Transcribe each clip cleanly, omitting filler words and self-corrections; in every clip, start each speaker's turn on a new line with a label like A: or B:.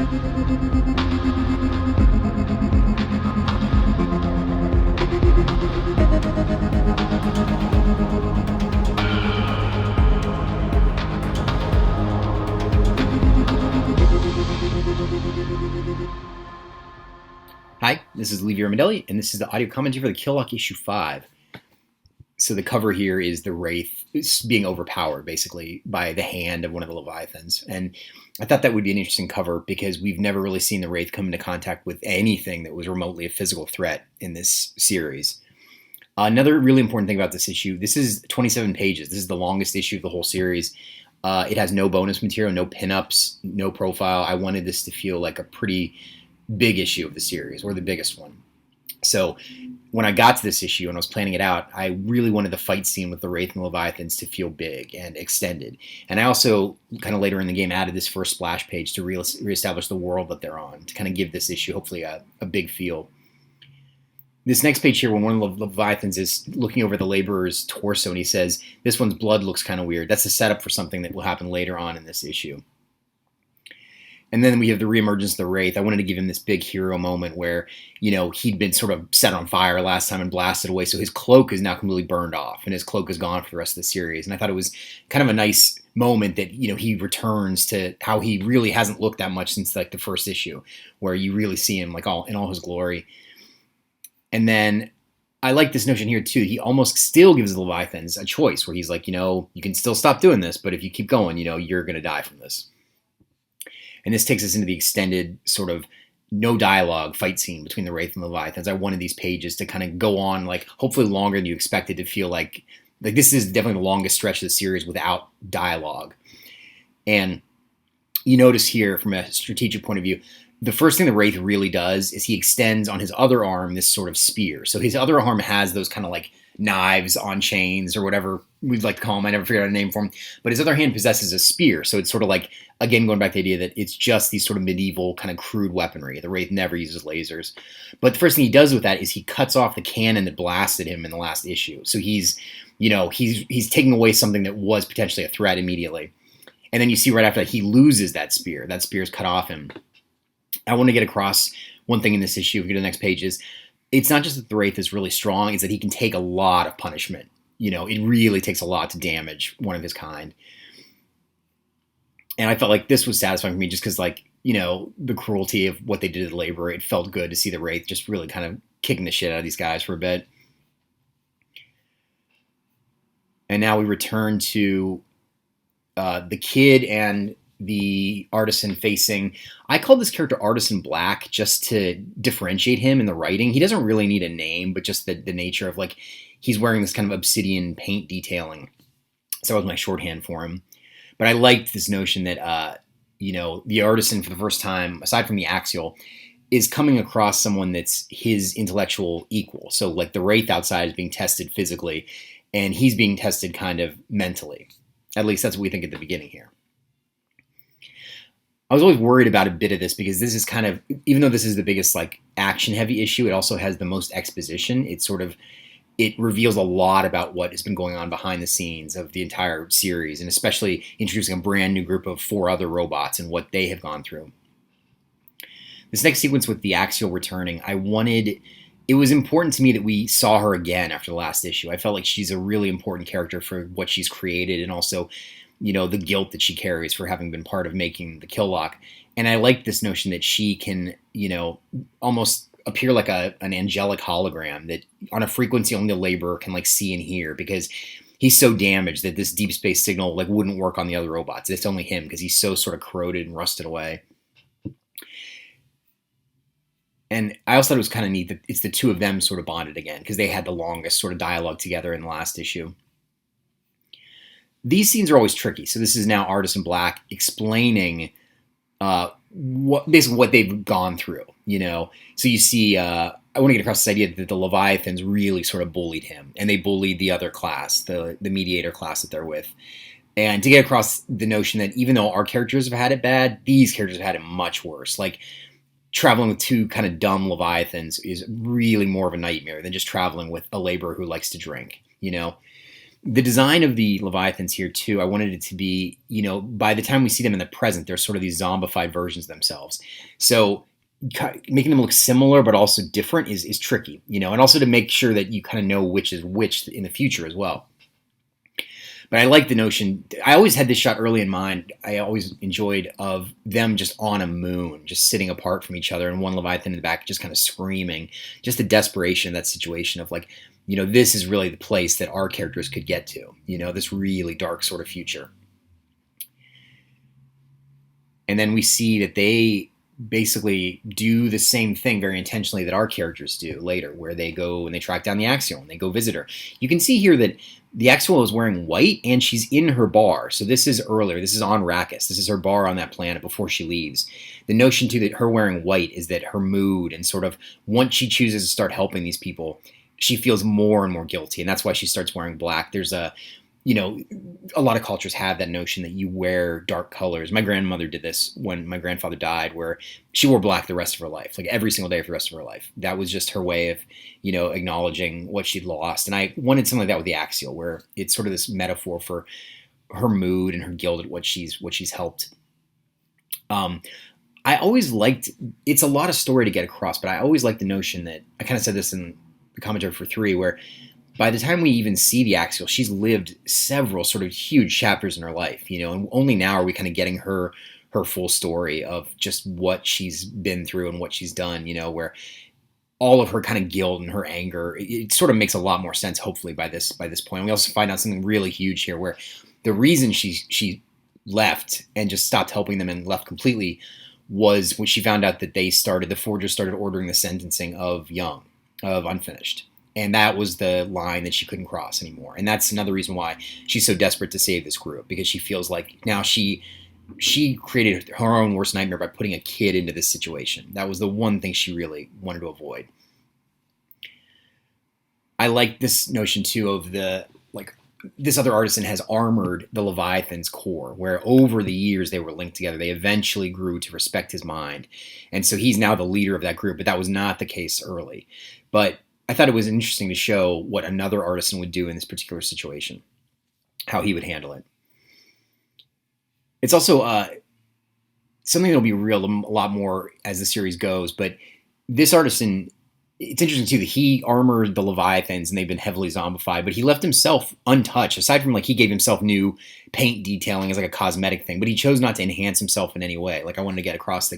A: Hi, this is Lee Viramondelli, and this is the audio commentary for the Killlock issue 5. So the cover here is the Wraith being overpowered, basically, by the hand of one of the Leviathans. And I thought that would be an interesting cover because we've never really seen the Wraith come into contact with anything that was remotely a physical threat in this series. Another really important thing about this issue, this is 27 pages. This is the longest issue of the whole series. It has no bonus material, no pinups, no profile. I wanted this to feel like a pretty big issue of the series, or the biggest one. So when I got to this issue and I was planning it out, I really wanted the fight scene with the Wraith and the Leviathans to feel big and extended. And I also, kind of later in the game, added this first splash page to reestablish the world that they're on, to kind of give this issue hopefully a big feel. This next page here, when one of the Leviathans is looking over the laborer's torso and he says, "This one's blood looks kind of weird," that's a setup for something that will happen later on in this issue. And then we have the reemergence of the Wraith. I wanted to give him this big hero moment where, he'd been sort of set on fire last time and blasted away. So his cloak is now completely burned off and his cloak is gone for the rest of the series. And I thought it was kind of a nice moment that, he returns to how he really hasn't looked that much since like the first issue, where you really see him like in all his glory. And then I like this notion here too. He almost still gives the Leviathans a choice where he's like, you can still stop doing this, but if you keep going, you're going to die from this. And this takes us into the extended sort of no dialogue fight scene between the Wraith and the Leviathans. I wanted these pages to kind of go on, like hopefully longer than you expected, to feel like this is definitely the longest stretch of the series without dialogue. And you notice here from a strategic point of view, the first thing the Wraith really does is he extends on his other arm this sort of spear. So his other arm has those kind of like knives on chains or whatever we'd like to call them. I never figured out a name for them. But his other hand possesses a spear. So it's sort of like, again, going back to the idea that it's just these sort of medieval kind of crude weaponry. The Wraith never uses lasers. But the first thing he does with that is he cuts off the cannon that blasted him in the last issue. So he's taking away something that was potentially a threat immediately. And then you see right after that, he loses that spear. That spear is cut off him. I want to get across one thing in this issue. If we go to the next page, is it's not just that the Wraith is really strong, it's that he can take a lot of punishment. It really takes a lot to damage one of his kind. And I felt like this was satisfying for me just because, the cruelty of what they did to the laborer, it felt good to see the Wraith just really kind of kicking the shit out of these guys for a bit. And now we return to the kid and the artisan facing. I called this character Artisan Black just to differentiate him in the writing. He doesn't really need a name, but just the nature of he's wearing this kind of obsidian paint detailing. So that was my shorthand for him. But I liked this notion that, the artisan for the first time, aside from the Axial, is coming across someone that's his intellectual equal. So the Wraith outside is being tested physically, and he's being tested kind of mentally. At least that's what we think at the beginning here. I was always worried about a bit of this because this is kind of, even though this is the biggest action heavy issue, it also has the most exposition. It reveals a lot about what has been going on behind the scenes of the entire series, and especially introducing a brand new group of 4 other robots and what they have gone through. This next sequence with the Axial returning, it was important to me that we saw her again after the last issue. I felt like she's a really important character for what she's created, and also the guilt that she carries for having been part of making the Killlock. And I like this notion that she can, almost appear like an angelic hologram that on a frequency only the laborer can see and hear, because he's so damaged that this deep space signal wouldn't work on the other robots. It's only him because he's so sort of corroded and rusted away. And I also thought it was kind of neat that it's the two of them sort of bonded again, because they had the longest sort of dialogue together in the last issue. These scenes are always tricky. So this is now Artisan Black explaining what they've gone through, So you see, I want to get across this idea that the Leviathans really sort of bullied him, and they bullied the other class, the mediator class that they're with. And to get across the notion that even though our characters have had it bad, these characters have had it much worse. Traveling with 2 kind of dumb Leviathans is really more of a nightmare than just traveling with a laborer who likes to drink, The design of the Leviathans here too, I wanted it to be, by the time we see them in the present, they're sort of these zombified versions of themselves. So making them look similar but also different is tricky, and also to make sure that you kind of know which is which in the future as well. But I like the notion. I always had this shot early in mind. I always enjoyed of them just on a moon, just sitting apart from each other, and one Leviathan in the back just kind of screaming, just the desperation of that situation of like, this is really the place that our characters could get to, this really dark sort of future. And then we see that they basically do the same thing very intentionally that our characters do later, where they go and they track down the Axial and they go visit her. You can see here that the Axial is wearing white and she's in her bar. So this is earlier. This is on Arrakis. This is her bar on that planet before she leaves. The notion too that her wearing white is that her mood, and sort of once she chooses to start helping these people, she feels more and more guilty, and that's why she starts wearing black. There's a lot of cultures have that notion that you wear dark colors. My grandmother did this when my grandfather died, where she wore black the rest of her life, like every single day for the rest of her life. That was just her way of, acknowledging what she'd lost. And I wanted something like that with the Axial, where it's sort of this metaphor for her mood and her guilt at what she's helped. I always liked, it's a lot of story to get across, but I always liked the notion that, I kind of said this in the commentary for 3, where by the time we even see the Axial, she's lived several sort of huge chapters in her life, and only now are we kind of getting her full story of just what she's been through and what she's done, where all of her kind of guilt and her anger, it sort of makes a lot more sense, hopefully, by this point. We also find out something really huge here, where the reason she left and just stopped helping them and left completely was when she found out that the Forgers started ordering the sentencing of Young, of Unfinished. And that was the line that she couldn't cross anymore. And that's another reason why she's so desperate to save this group, because she feels like now she created her own worst nightmare by putting a kid into this situation. That was the one thing she really wanted to avoid. I like this notion too of this other artisan has armored the Leviathan's core, where over the years they were linked together. They eventually grew to respect his mind. And so he's now the leader of that group, but that was not the case early. But I thought it was interesting to show what another artisan would do in this particular situation, how he would handle it. It's also something that'll be real a lot more as the series goes, but this artisan, it's interesting too that he armored the Leviathans and they've been heavily zombified, but he left himself untouched, aside from he gave himself new paint detailing as a cosmetic thing, but he chose not to enhance himself in any way. I wanted to get across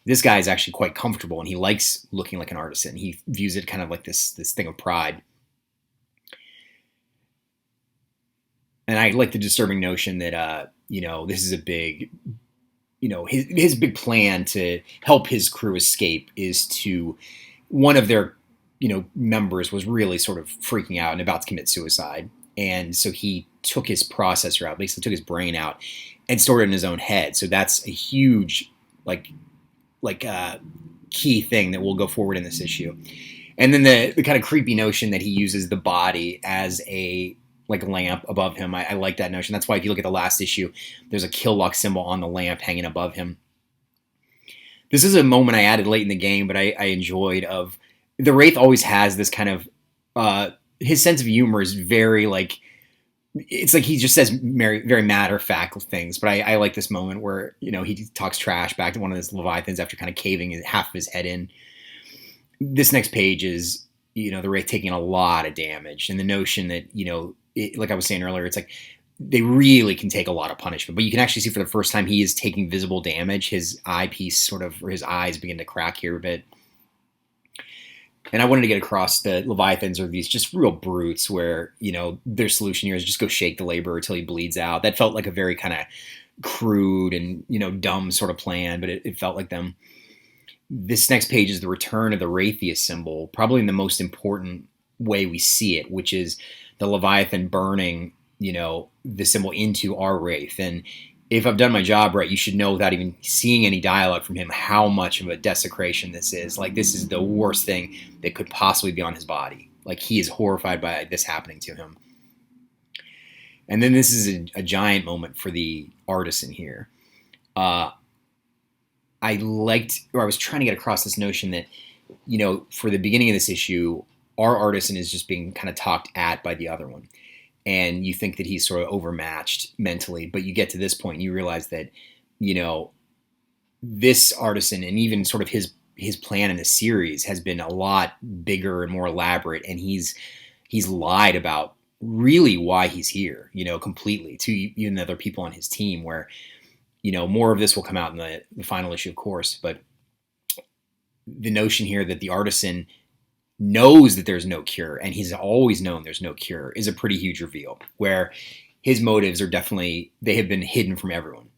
A: this guy is actually quite comfortable and he likes looking like an artisan. He views it kind of like this thing of pride. And I like the disturbing notion that, this is a big, his big plan to help his crew escape is to, one of their, members was really sort of freaking out and about to commit suicide. And so he took his processor out, basically took his brain out and stored it in his own head. So that's a huge, key thing that will go forward in this issue. And then the kind of creepy notion that he uses the body as a lamp above him. I like that notion. That's why if you look at the last issue, there's a Killlock symbol on the lamp hanging above him. This is a moment I added late in the game, but I enjoyed of the Wraith always has this kind of his sense of humor is very it's like he just says very, very matter-of-fact things, but I like this moment where, he talks trash back to one of his Leviathans after kind of caving half of his head in. This next page is, the Wraith taking a lot of damage, and the notion that, like I was saying earlier, it's they really can take a lot of punishment, but you can actually see for the first time he is taking visible damage. His eyepiece or his eyes begin to crack here a bit. And I wanted to get across the Leviathans are these just real brutes where, their solution here is just go shake the laborer until he bleeds out. That felt like a very kind of crude and, dumb sort of plan, but it felt like them. This next page is the return of the Wraithius symbol, probably in the most important way we see it, which is the Leviathan burning, the symbol into our Wraith. And if I've done my job right, you should know without even seeing any dialogue from him how much of a desecration this is. This is the worst thing that could possibly be on his body. He is horrified by this happening to him. And then this is a giant moment for the artisan here. I was trying to get across this notion that, for the beginning of this issue, our artisan is just being kind of talked at by the other one. and you think that he's sort of overmatched mentally, but you get to this point and you realize that, you know, this artisan and even sort of his plan in the series has been a lot bigger and more elaborate, and he's lied about really why he's here, you know, completely to even the other people on his team, where, you know, more of this will come out in the final issue, of course, but the notion here that the artisan knows that there's no cure and he's always known there's no cure is a pretty huge reveal, where his motives are definitely, they have been hidden from everyone.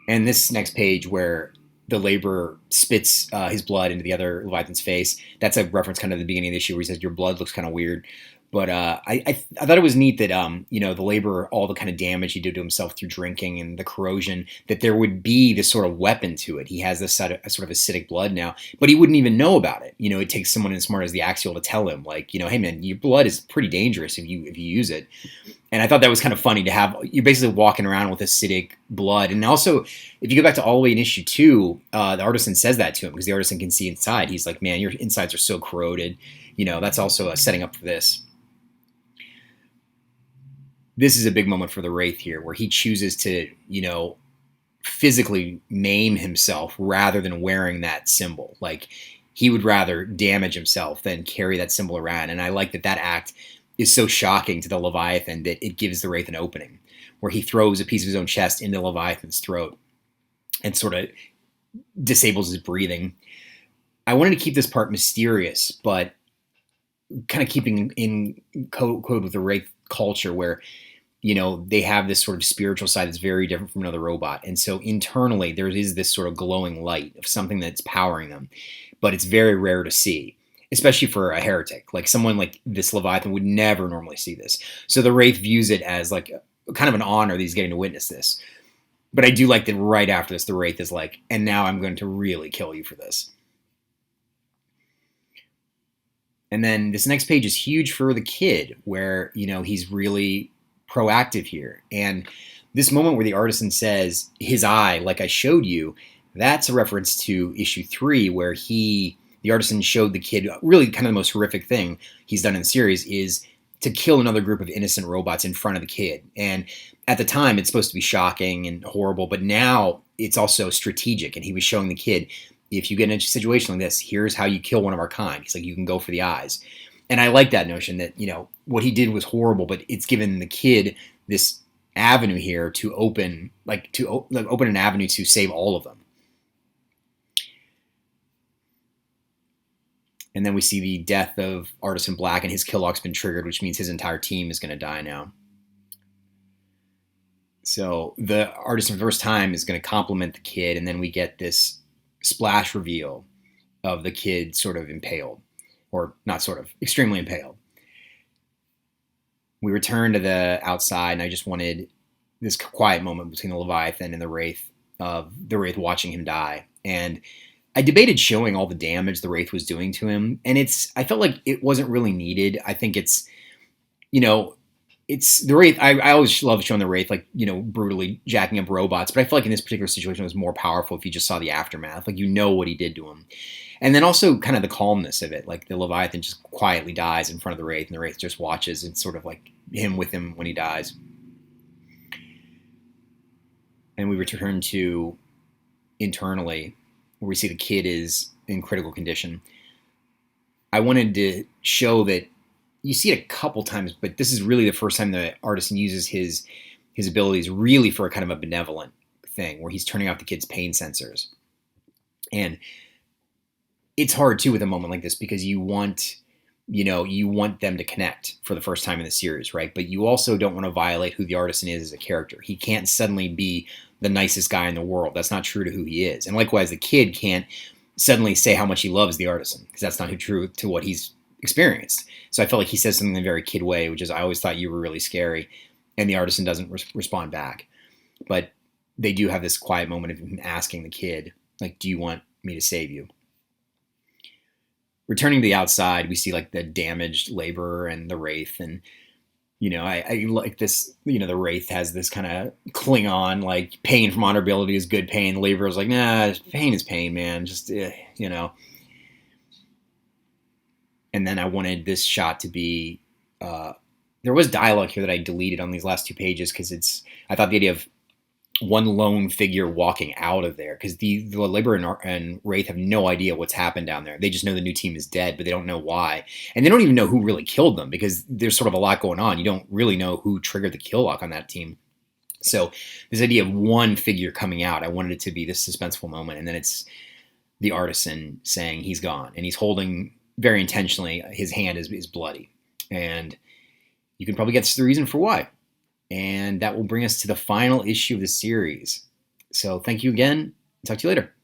A: And this next page where the laborer spits his blood into the other Leviathan's face, that's a reference kind of at the beginning of the issue where he says, your blood looks kind of weird. But I thought it was neat that, you know, the laborer, all the kind of damage he did to himself through drinking and the corrosion, that there would be this sort of weapon to it. He has this sort of acidic blood now, but he wouldn't even know about it. You know, it takes someone as smart as the Axial to tell him, like, you know, hey man, your blood is pretty dangerous if you use it. And I thought that was kind of funny to have, you're basically walking around with acidic blood. And also, if you go back to all the way in issue 2, the artisan says that to him because the artisan can see inside. He's like, man, your insides are so corroded. You know, that's also setting up for this. This is a big moment for the Wraith here, where he chooses to, you know, physically maim himself rather than wearing that symbol. Like, he would rather damage himself than carry that symbol around. And I like that that act is so shocking to the Leviathan that it gives the Wraith an opening, where he throws a piece of his own chest into Leviathan's throat and sort of disables his breathing. I wanted to keep this part mysterious, but kind of keeping in code with the Wraith culture, where, you know, they have this sort of spiritual side that's very different from another robot. And so internally there is this sort of glowing light of something that's powering them, but it's very rare to see, especially for a heretic. Like, someone like this Leviathan would never normally see this. So the Wraith views it as like kind of an honor that he's getting to witness this. But I do like that right after this, the Wraith is like, and now I'm going to really kill you for this. And then this next page is huge for the kid, where, you know, he's really proactive here. And this moment where the artisan says, his eye, like I showed you, that's a reference to issue 3, where the artisan showed the kid really kind of the most horrific thing he's done in the series is to kill another group of innocent robots in front of the kid. And at the time, it's supposed to be shocking and horrible, but now it's also strategic. And he was showing the kid, if you get in a situation like this, here's how you kill one of our kind. He's like, you can go for the eyes. And I like that notion that, you know, what he did was horrible, but it's given the kid this avenue here to open an avenue to save all of them. And then we see the death of Artisan Black, and his kill lock's been triggered, which means his entire team is going to die now. So the artisan for the first time is going to compliment the kid, and then we get this splash reveal of the kid sort of impaled, or not sort of, extremely impaled. We return to the outside, and I just wanted this quiet moment between the Leviathan and the Wraith, of the Wraith watching him die. And I debated showing all the damage the Wraith was doing to him, and I felt like it wasn't really needed. I think it's, you know, it's the Wraith. I always love showing the Wraith, like, you know, brutally jacking up robots, but I feel like in this particular situation it was more powerful if you just saw the aftermath, like, you know what he did to him. And then also kind of the calmness of it, like the Leviathan just quietly dies in front of the Wraith, and the Wraith just watches and sort of like him with him when he dies. And we return to internally, where we see the kid is in critical condition. I wanted to show that you see it a couple times, but this is really the first time the artisan uses his abilities really for a kind of a benevolent thing, where he's turning off the kid's pain sensors. And it's hard too with a moment like this, because you want them to connect for the first time in the series, right? But you also don't want to violate who the artisan is as a character. He can't suddenly be the nicest guy in the world. That's not true to who he is. And likewise, the kid can't suddenly say how much he loves the artisan, because that's not true to what he's experienced. So I felt like he says something in a very kid way, which is, I always thought you were really scary, and the artisan doesn't respond back. But they do have this quiet moment of him asking the kid, like, do you want me to save you? Returning to the outside, we see like the damaged laborer and the Wraith, and, you know, I like this, you know, the Wraith has this kind of Klingon, like, pain from honorability is good pain. The laborer's like, nah, pain is pain, man. Just, you know. And then I wanted this shot to be There was dialogue here that I deleted on these last 2 pages because I thought the idea of one lone figure walking out of there, because the Libra and Wraith have no idea what's happened down there. They just know the new team is dead, but they don't know why, and they don't even know who really killed them because there's sort of a lot going on. You don't really know who triggered the kill lock on that team. So this idea of one figure coming out, I wanted it to be this suspenseful moment, and then it's the artisan saying he's gone, and he's holding very intentionally, his hand is bloody, and you can probably guess the reason for why. And that will bring us to the final issue of the series. So thank you again. Talk to you later.